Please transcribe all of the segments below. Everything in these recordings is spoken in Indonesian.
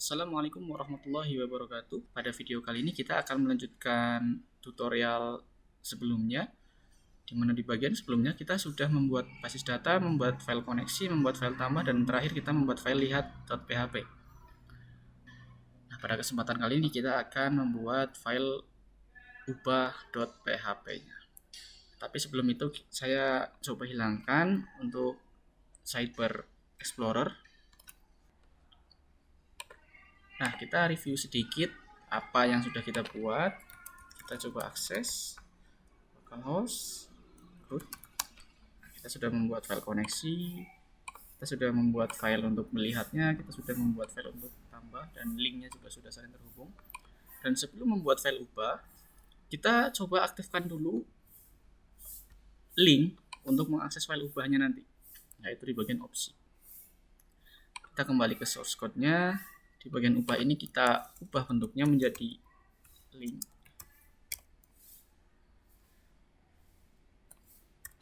Assalamualaikum warahmatullahi wabarakatuh. Pada video kali ini kita akan melanjutkan tutorial sebelumnya, di mana di bagian sebelumnya kita sudah membuat basis data, membuat file koneksi, membuat file tambah, dan terakhir kita membuat file lihat.php. Nah, pada kesempatan kali ini kita akan membuat file ubah.php-nya. Tapi sebelum itu saya coba hilangkan untuk sidebar Explorer. Nah, kita review sedikit apa yang sudah kita buat. Kita coba akses localhost root. Kita sudah membuat file koneksi, kita sudah membuat file untuk melihatnya, kita sudah membuat file untuk tambah, dan linknya juga sudah saling terhubung. Dan sebelum membuat file ubah, kita coba aktifkan dulu link untuk mengakses file ubahnya nanti, yaitu di bagian opsi. Kita kembali ke source code-nya. Di bagian ubah ini kita ubah bentuknya menjadi link.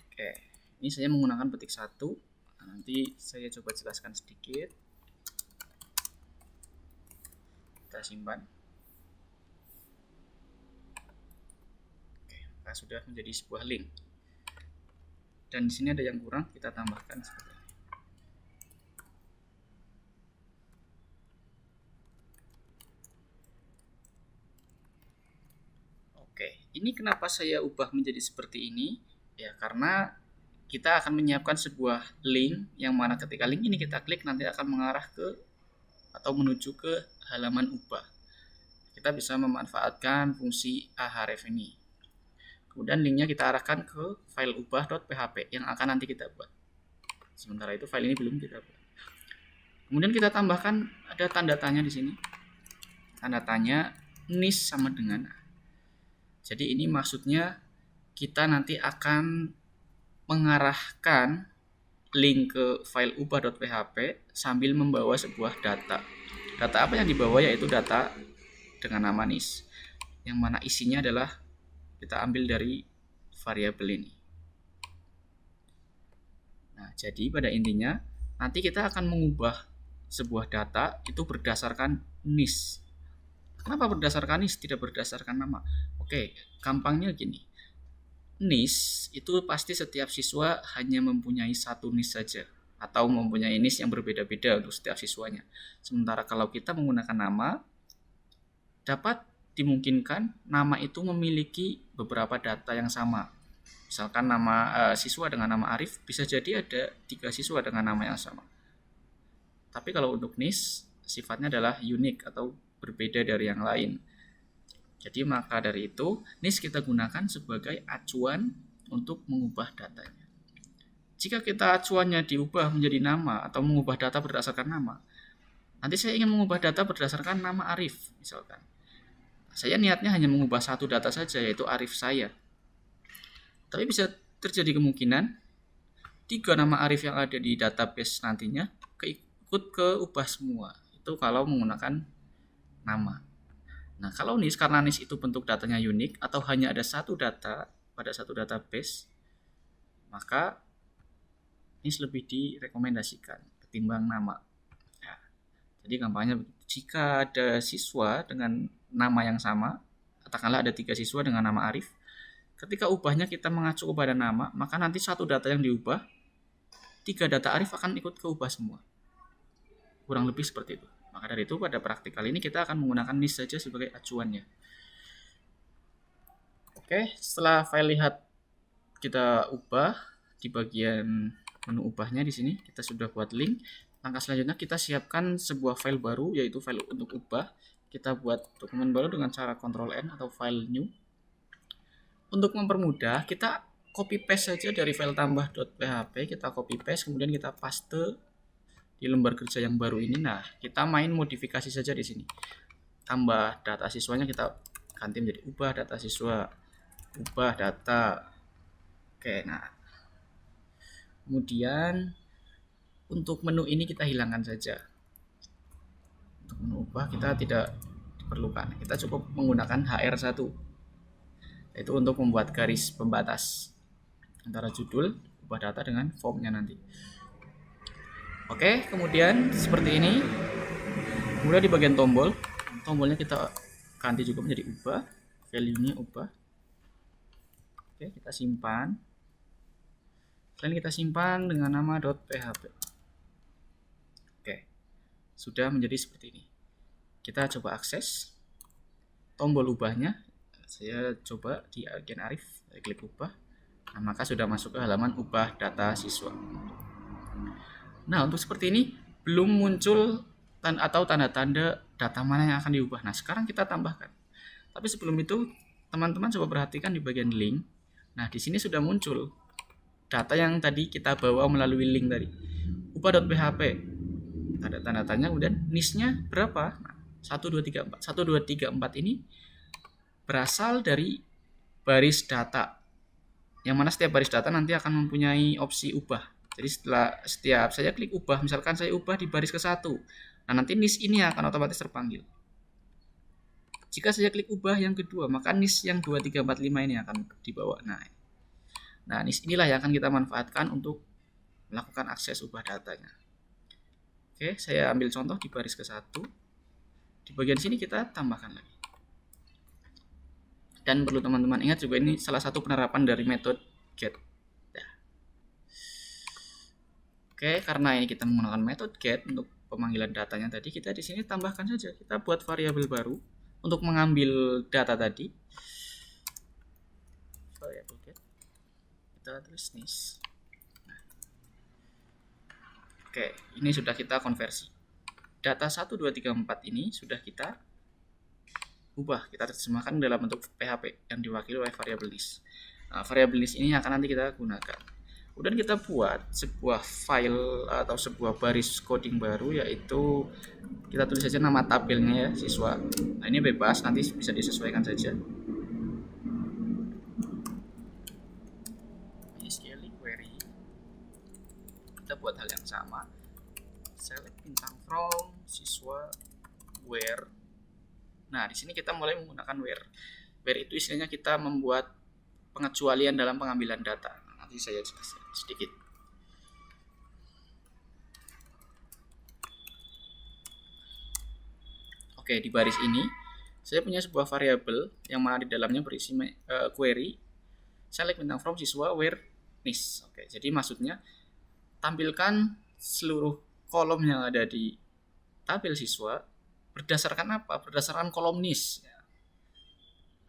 Oke, ini saya menggunakan petik 1. Nah, nanti saya coba jelaskan sedikit. Kita simpan. Oke, maka sudah menjadi sebuah link. Dan di sini ada yang kurang, kita tambahkan seperti ini. Oke, ini kenapa saya ubah menjadi seperti ini? Ya, karena kita akan menyiapkan sebuah link yang mana ketika link ini kita klik nanti akan mengarah ke atau menuju ke halaman ubah. Kita bisa memanfaatkan fungsi ahref ini. Kemudian linknya kita arahkan ke file ubah.php yang akan nanti kita buat. Sementara itu file ini belum kita buat. Kemudian kita tambahkan ada tanda tanya di sini. Tanda tanya nis sama dengan. Jadi ini maksudnya kita nanti akan mengarahkan link ke file ubah.php sambil membawa sebuah data. Data apa yang dibawa yaitu data dengan nama nis, yang mana isinya adalah kita ambil dari variabel ini. Nah, jadi pada intinya nanti kita akan mengubah sebuah data itu berdasarkan nis. Kenapa berdasarkan nis, tidak berdasarkan nama? Oke, gampangnya gini. NIS itu pasti setiap siswa hanya mempunyai satu NIS saja, atau mempunyai NIS yang berbeda-beda untuk setiap siswanya. Sementara kalau kita menggunakan nama, dapat dimungkinkan nama itu memiliki beberapa data yang sama. Misalkan nama siswa dengan nama Arif, bisa jadi ada 3 siswa dengan nama yang sama. Tapi kalau untuk NIS, sifatnya adalah unik atau berbeda dari yang lain. Jadi maka dari itu NIS kita gunakan sebagai acuan untuk mengubah datanya. Jika kita acuannya diubah menjadi nama atau mengubah data berdasarkan nama, nanti saya ingin mengubah data berdasarkan nama Arif misalkan. Saya niatnya hanya mengubah satu data saja, yaitu Arif saya. Tapi bisa terjadi kemungkinan 3 nama Arif yang ada di database nantinya ikut keubah semua. Itu kalau menggunakan nama. Nah, kalau NIS, karena NIS itu bentuk datanya unik atau hanya ada satu data pada satu database, maka NIS lebih direkomendasikan ketimbang nama. Ya, jadi gampangnya jika ada siswa dengan nama yang sama, katakanlah ada 3 siswa dengan nama Arif, ketika ubahnya kita mengacu kepada nama, maka nanti satu data yang diubah, 3 data Arif akan ikut keubah semua. Kurang lebih seperti itu. Maka dari itu pada praktik kali ini kita akan menggunakan NIS saja sebagai acuannya. Oke, setelah file lihat kita ubah di bagian menu ubahnya di sini kita sudah buat link. Langkah selanjutnya kita siapkan sebuah file baru yaitu file untuk ubah. Kita buat dokumen baru dengan cara Ctrl N atau file new. Untuk mempermudah kita copy paste saja dari file tambah.php, kita copy paste kemudian kita paste di lembar kerja yang baru ini. Nah, kita main modifikasi saja di sini. Tambah data siswanya kita ganti menjadi ubah data siswa, ubah data. Oke, nah. Kemudian untuk menu ini kita hilangkan saja. Untuk menu ubah kita tidak diperlukan. Kita cukup menggunakan HR1. Yaitu untuk membuat garis pembatas antara judul ubah data dengan formnya nanti. Oke, kemudian seperti ini Kemudian di bagian tombolnya kita ganti juga menjadi ubah, value-nya ubah. Oke, kita simpan. Selain kita simpan dengan nama .php. Oke, sudah menjadi seperti ini. Kita coba akses tombol ubahnya. Saya coba di agen Arif, saya klik ubah. Nah, maka sudah masuk ke halaman ubah data siswa. Nah, untuk seperti ini belum muncul atau tanda-tanda data mana yang akan diubah. Nah, sekarang kita tambahkan. Tapi sebelum itu, teman-teman coba perhatikan di bagian link. Nah, di sini sudah muncul data yang tadi kita bawa melalui link tadi. Ubah.php. Tanda-tandanya, kemudian NIS-nya berapa? Nah, 1234. 1234 ini berasal dari baris data. Yang mana setiap baris data nanti akan mempunyai opsi ubah. Jadi setelah setiap saya klik ubah, misalkan saya ubah di baris ke-1, nah nanti NIS ini akan otomatis terpanggil. Jika saya klik ubah yang kedua, maka NIS yang 2345 ini akan dibawa. Nah, NIS inilah yang akan kita manfaatkan untuk melakukan akses ubah datanya. Oke, saya ambil contoh di baris ke-1. Di bagian sini kita tambahkan lagi. Dan perlu teman-teman ingat juga, ini salah satu penerapan dari metode get. Oke, karena ini kita menggunakan metode get untuk pemanggilan datanya tadi, kita di sini tambahkan saja. Kita buat variabel baru untuk mengambil data tadi. Variabel get. Kita tulis NIS. Oke, ini sudah kita konversi. Data 1234 ini sudah kita ubah, kita terjemahkan dalam bentuk PHP yang diwakili oleh variabel NIS. Nah, variabel NIS ini akan nanti kita gunakan. Kemudian kita buat sebuah file atau sebuah baris coding baru, yaitu kita tulis saja nama tabelnya ya, siswa. Nah, ini bebas, nanti bisa disesuaikan saja. SQL query. Kita buat hal yang sama. Select bintang from siswa where. Nah, di sini kita mulai menggunakan where. Where itu istilahnya kita membuat pengecualian dalam pengambilan data. Nanti saya jelaskan sedikit. Oke, di baris ini saya punya sebuah variabel yang mana di dalamnya berisi query select bintang from siswa where NIS. Oke, jadi maksudnya tampilkan seluruh kolom yang ada di tabel siswa berdasarkan apa? Berdasarkan kolom NIS.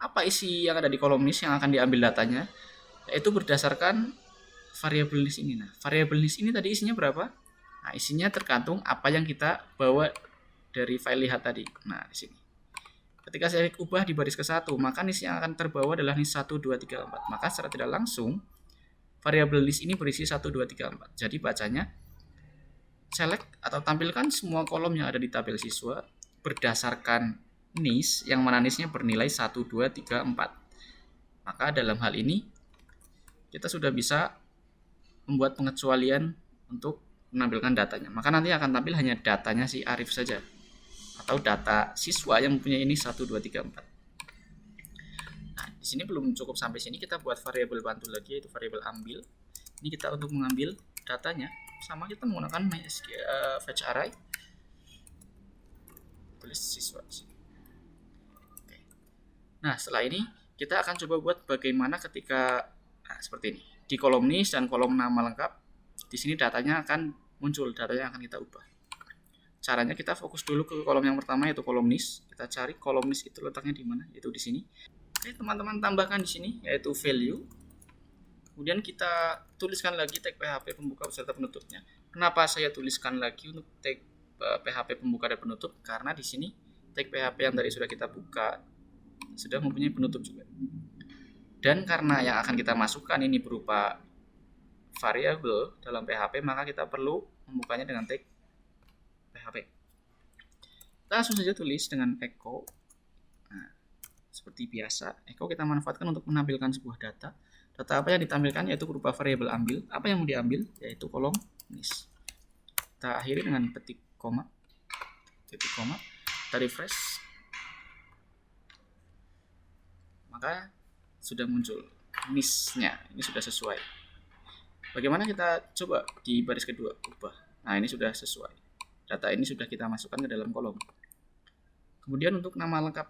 Apa isi yang ada di kolom NIS yang akan diambil datanya? Yaitu berdasarkan variabel NIS ini. Nah, variabel NIS ini tadi isinya berapa? Nah, isinya tergantung apa yang kita bawa dari file lihat tadi. Nah, di sini. Ketika saya ubah di baris ke-1, maka NIS yang akan terbawa adalah NIS 1, 2, 3, 4. Maka secara tidak langsung variabel NIS ini berisi 1, 2, 3, 4. Jadi bacanya select atau tampilkan semua kolom yang ada di tabel siswa berdasarkan NIS yang mana NIS-nya bernilai 1, 2, 3, 4. Maka dalam hal ini kita sudah bisa membuat pengecualian untuk menampilkan datanya. Maka nanti akan tampil hanya datanya si Arif saja, atau data siswa yang mempunyai ini 1, 2, 3, 4. Nah, di sini belum cukup sampai sini, kita buat variabel bantu lagi, yaitu variabel ambil. Ini kita untuk mengambil datanya, sama kita menggunakan MySQL fetch array. Tulis siswa. Oke. Nah, setelah ini kita akan coba buat bagaimana ketika seperti ini. Di kolom NIS dan kolom nama lengkap, di sini datanya akan muncul, datanya akan kita ubah. Caranya kita fokus dulu ke kolom yang pertama, yaitu kolom NIS. Kita cari kolom NIS itu letaknya di mana, yaitu di sini. Oke, teman-teman tambahkan di sini, yaitu value. Kemudian kita tuliskan lagi tag PHP pembuka beserta penutupnya. Kenapa saya tuliskan lagi untuk tag PHP pembuka dan penutup? Karena di sini tag PHP yang tadi sudah kita buka sudah mempunyai penutup juga. Dan karena yang akan kita masukkan ini berupa variabel dalam PHP, maka kita perlu membukanya dengan tag PHP. Kita langsung saja tulis dengan echo. Nah, seperti biasa, echo kita manfaatkan untuk menampilkan sebuah data. Data apa yang ditampilkan yaitu berupa variabel ambil. Apa yang mau diambil? Yaitu kolom NIS. Kita akhiri dengan titik koma. Kita refresh. Maka sudah muncul NIS-nya. Ini sudah sesuai. Bagaimana kita coba di baris kedua ubah? Nah, ini sudah sesuai. Data ini sudah kita masukkan ke dalam kolom. Kemudian untuk nama lengkap,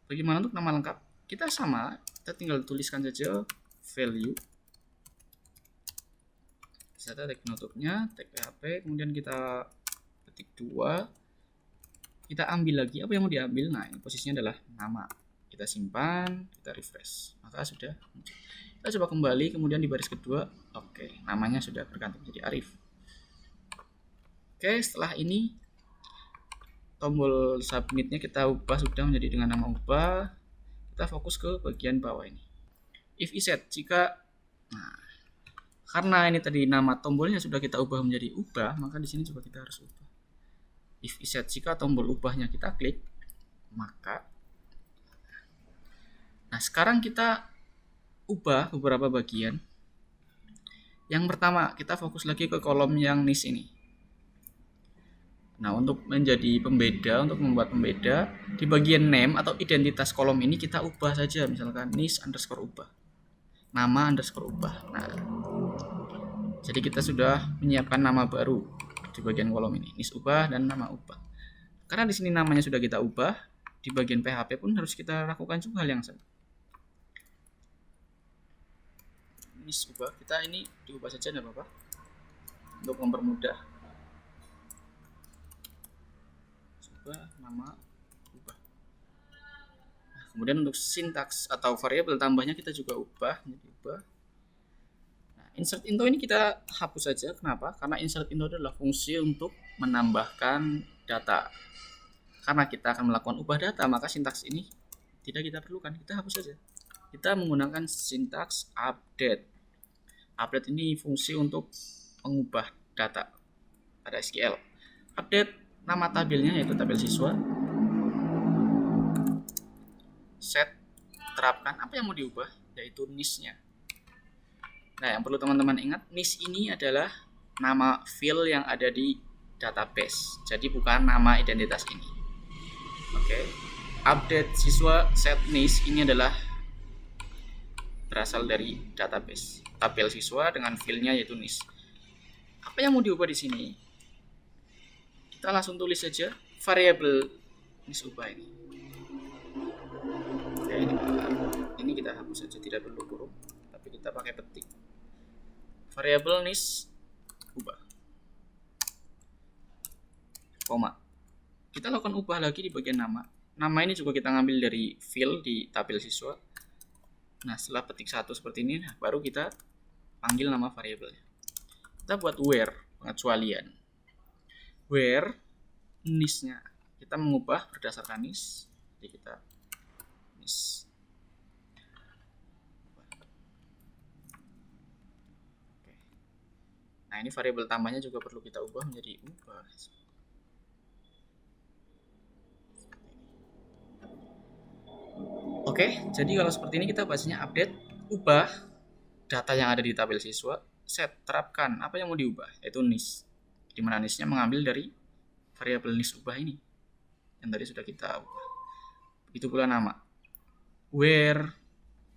bagaimana untuk nama lengkap? Kita sama, kita tinggal tuliskan saja value serta tag penutupnya, tag PHP, kemudian kita ketik 2, kita ambil lagi apa yang mau diambil. Nah, ini posisinya adalah nama. Kita simpan, kita refresh, maka sudah muncul. Kita coba kembali, kemudian di baris kedua, oke, namanya sudah berganti menjadi Arif. Oke, setelah ini tombol submitnya kita ubah sudah menjadi dengan nama ubah. Kita fokus ke bagian bawah ini. If iset, jika karena ini tadi nama tombolnya sudah kita ubah menjadi ubah, maka di sini juga kita harus ubah. If iset, jika tombol ubahnya kita klik, maka sekarang kita ubah beberapa bagian. Yang pertama, kita fokus lagi ke kolom yang niche ini. Nah, untuk menjadi pembeda, untuk membuat pembeda, di bagian name atau identitas kolom ini kita ubah saja, misalkan niche underscore ubah, nama underscore ubah. Nah, jadi kita sudah menyiapkan nama baru di bagian kolom ini, niche ubah dan nama ubah. Karena di sini namanya sudah kita ubah, di bagian PHP pun harus kita lakukan juga hal yang sama. Niche ubah, kita ini diubah saja tidak apa-apa untuk mempermudah. Nama ubah. Nah, kemudian untuk sintaks atau variabel tambahnya kita juga ubah menjadi ubah. Nah, insert into ini kita hapus saja. Kenapa? Karena insert into adalah fungsi untuk menambahkan data. Karena kita akan melakukan ubah data, maka sintaks ini tidak kita perlukan, kita hapus saja. Kita menggunakan sintaks update. Update ini fungsi untuk mengubah data pada SQL. Update nama tabelnya yaitu tabel siswa. Set, terapkan apa yang mau diubah, yaitu niche-nya. Nah, yang perlu teman-teman ingat, niche ini adalah nama field yang ada di database. Jadi bukan nama identitas ini. Oke. Update siswa set niche ini adalah berasal dari database. Tabel siswa dengan field-nya yaitu niche. Apa yang mau diubah di sini? Kita langsung tulis saja variabel niche ubah ini. Oke, ini kita hapus saja, tidak perlu kurung, tapi kita pakai petik. Variabel niche ubah, koma. Kita lakukan ubah lagi di bagian nama. Nama ini juga kita ngambil dari field di tabel siswa. Nah, setelah petik satu seperti ini, baru kita panggil nama variabelnya. Kita buat where, pengecualian. Where niche-nya kita mengubah berdasarkan niche. Jadi kita niche. Oke. Nah, ini variabel tambahnya juga perlu kita ubah menjadi ubah. Oke, jadi kalau seperti ini kita bahasanya update, ubah data yang ada di tabel siswa, set, terapkan apa yang mau diubah, yaitu niche. Di mana niche-nya mengambil dari variabel niche ubah ini yang tadi sudah kita ubah. Begitu pula nama. Where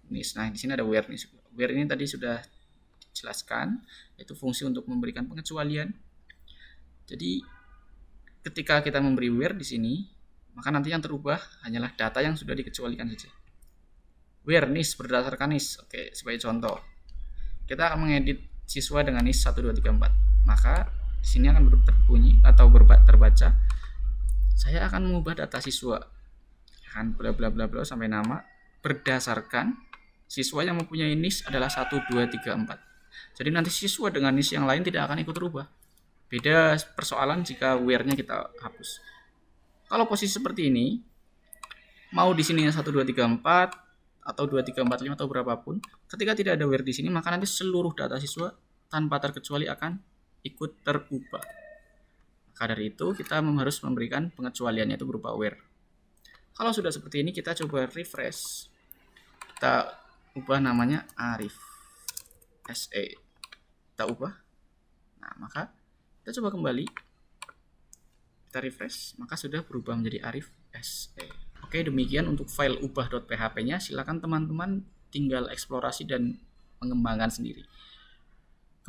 niche. Nah, di sini ada where niche. Where ini tadi sudah dijelaskan, yaitu fungsi untuk memberikan pengecualian. Jadi ketika kita memberi where di sini, maka nanti yang terubah hanyalah data yang sudah dikecualikan saja. Where niche berdasarkan niche. Oke, sebagai contoh, kita akan mengedit siswa dengan niche 1 2 3 4. Maka di sini akan berbunyi atau terbaca, saya akan mengubah data siswa, akan bla bla bla bla sampai nama berdasarkan siswa yang mempunyai niche adalah 1 2 3 4. Jadi nanti siswa dengan niche yang lain tidak akan ikut terubah. Beda persoalan jika where-nya kita hapus. Kalau posisi seperti ini, mau di sini 1 2 3 4 atau 2 3 4 5 atau berapapun, ketika tidak ada where di sini, maka nanti seluruh data siswa tanpa terkecuali akan ikut terubah. Maka dari itu kita harus memberikan pengecualiannya itu berupa where. Kalau sudah seperti ini, kita coba refresh. Kita ubah namanya Arif SE. Kita ubah. Nah, maka kita coba kembali. Kita refresh, maka sudah berubah menjadi Arif SE. Oke, demikian untuk file ubah.php-nya. Silakan teman-teman tinggal eksplorasi dan mengembangkan sendiri.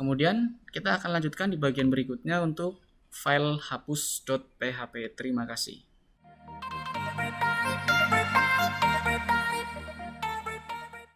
Kemudian kita akan lanjutkan di bagian berikutnya untuk file hapus.php. Terima kasih.